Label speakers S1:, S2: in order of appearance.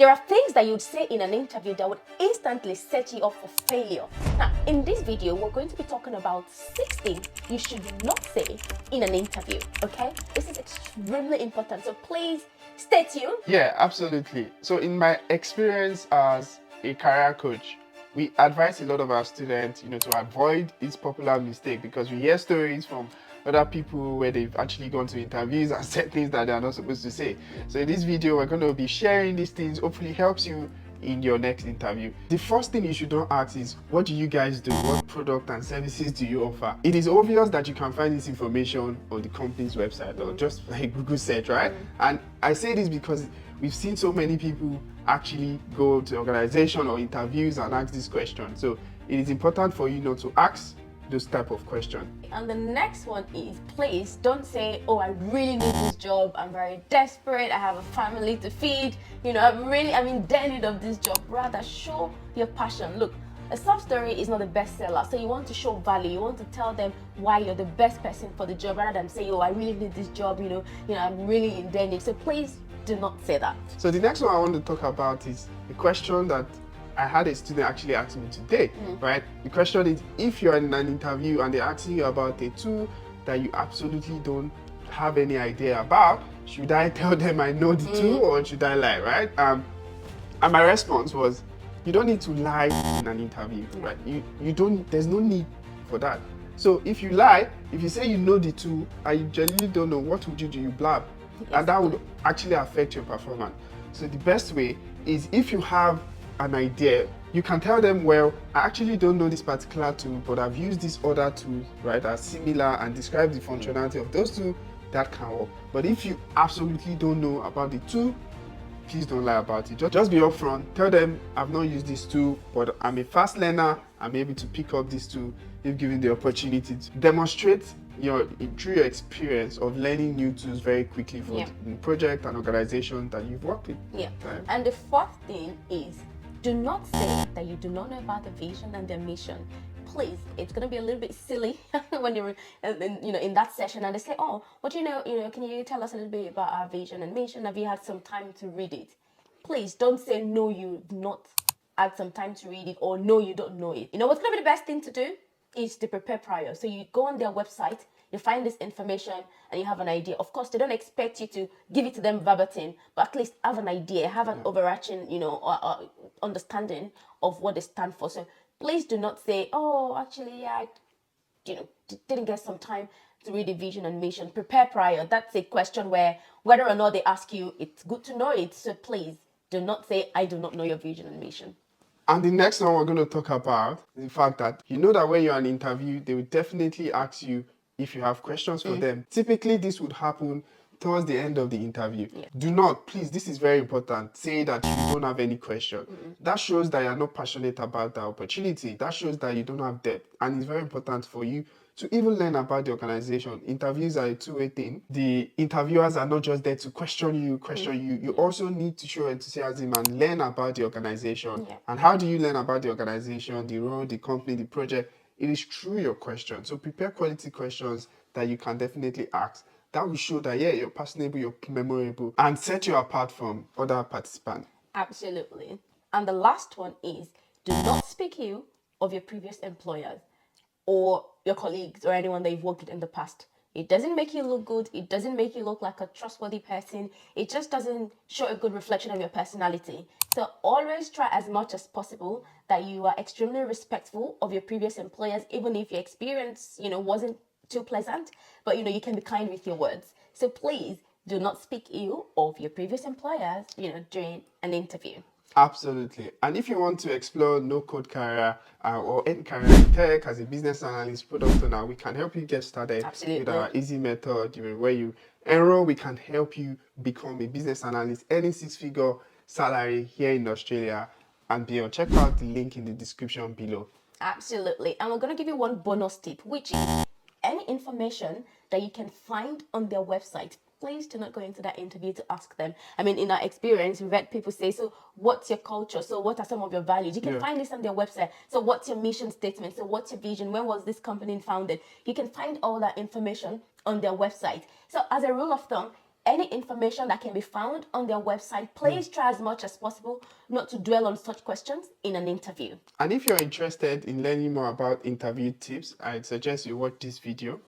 S1: There are things that you'd say in an interview that would instantly set you up for failure. Now, in this video, we're going to be talking about 6 things you should not say in an interview, okay? This is extremely important, so please stay tuned.
S2: Yeah, absolutely. So in my experience as a career coach, we advise a lot of our students, to avoid this popular mistake, because we hear stories from other people where they've actually gone to interviews and said things that they are not supposed to say. So in this video, we're going to be sharing these things. Hopefully helps you in your next interview. The first thing you should not ask is, what do you guys do? What product and services do you offer? It is obvious that you can find this information on the company's website or just like Google search, right? And I say this because we've seen so many people actually go to organization or interviews and ask this question. So it is important for you not to ask those type of questions.
S1: And the next one is, please don't say, oh, I really need this job, I'm very desperate, I have a family to feed, I'm in need of this job. Rather, show your passion. Look, a soft story is not a bestseller, so you want to show value. You want to tell them why you're the best person for the job, rather than say, oh, I really need this job, I'm really in need. So please do not say that.
S2: So the next one I want to talk about is the question that I had a student actually ask me today, right? The question is, if you're in an interview and they're asking you about a tool that you absolutely don't have any idea about, should I tell them I know the tool or should I lie, right? And my response was, you don't need to lie in an interview, right? You don't, there's no need for that. So if you lie, if you say you know the tool and you genuinely don't know, what would you do? You blab. And that would actually affect your performance. So the best way is, if you have an idea, you can tell them, well, I actually don't know this particular tool, but I've used this other tool, right, that's similar, and describe the functionality of those two. That can work. But if you absolutely don't know about the tool, please don't lie about it. Just be upfront. Tell them, I've not used this tool, but I'm a fast learner. I'm able to pick up this tool if given the opportunity. To demonstrate through your experience of learning new tools very quickly for the project and organization that you've worked with.
S1: Yeah. Right. And the fourth thing is, do not say that you do not know about the vision and the mission. Please, it's going to be a little bit silly when you're in that session and they say, oh, what can you tell us a little bit about our vision and mission? Have you had some time to read it? Please don't say, no, you've not had some time to read it, or no, you don't know it. What's going to be the best thing to do is to prepare prior. So you go on their website, you find this information, and you have an idea. Of course, they don't expect you to give it to them verbatim, but at least have an idea, have an overarching, understanding of what they stand for. So please do not say, oh, actually, I, didn't get some time to read the vision and mission. Prepare prior. That's a question where, whether or not they ask you, it's good to know it. So please do not say, I do not know your vision and mission.
S2: And the next one we're going to talk about is the fact that that when you're on an interview, they will definitely ask you if you have questions for them. Typically, this would happen towards the end of the interview. Do not, please, this is very important, say that you don't have any question. That shows that you're not passionate about the opportunity. That shows that you don't have depth. And it's very important for you to even learn about the organization. Interviews are a two-way thing. The interviewers are not just there to question you. You also need to show enthusiasm and learn about the organization. And how do you learn about the organization, the role, the company, the project? It is through your questions. So prepare quality questions that you can definitely ask. That will show that, you're personable, you're memorable, and set you apart from other participants.
S1: Absolutely. And the last one is, do not speak ill of your previous employers or your colleagues or anyone that you've worked with in the past. It doesn't make you look good. It doesn't make you look like a trustworthy person. It just doesn't show a good reflection of your personality. So always try as much as possible that you are extremely respectful of your previous employers, even if your experience, wasn't too pleasant, but you can be kind with your words. So please do not speak ill of your previous employers, during an interview.
S2: Absolutely. And if you want to explore no-code career or any career in tech as a business analyst, product owner, we can help you get started.
S1: Absolutely.
S2: With our easy method, where you enroll, we can help you become a business analyst, earning 6-figure salary here in Australia and beyond. Check out the link in the description below.
S1: Absolutely. And we're going to give you one bonus tip, which is any information that you can find on their website. Please do not go into that interview to ask them. In our experience, we've had people say, so what's your culture? So what are some of your values? You can find this on their website. So what's your mission statement? So what's your vision? When was this company founded? You can find all that information on their website. So as a rule of thumb, any information that can be found on their website, please try as much as possible not to dwell on such questions in an interview.
S2: And if you're interested in learning more about interview tips, I'd suggest you watch this video.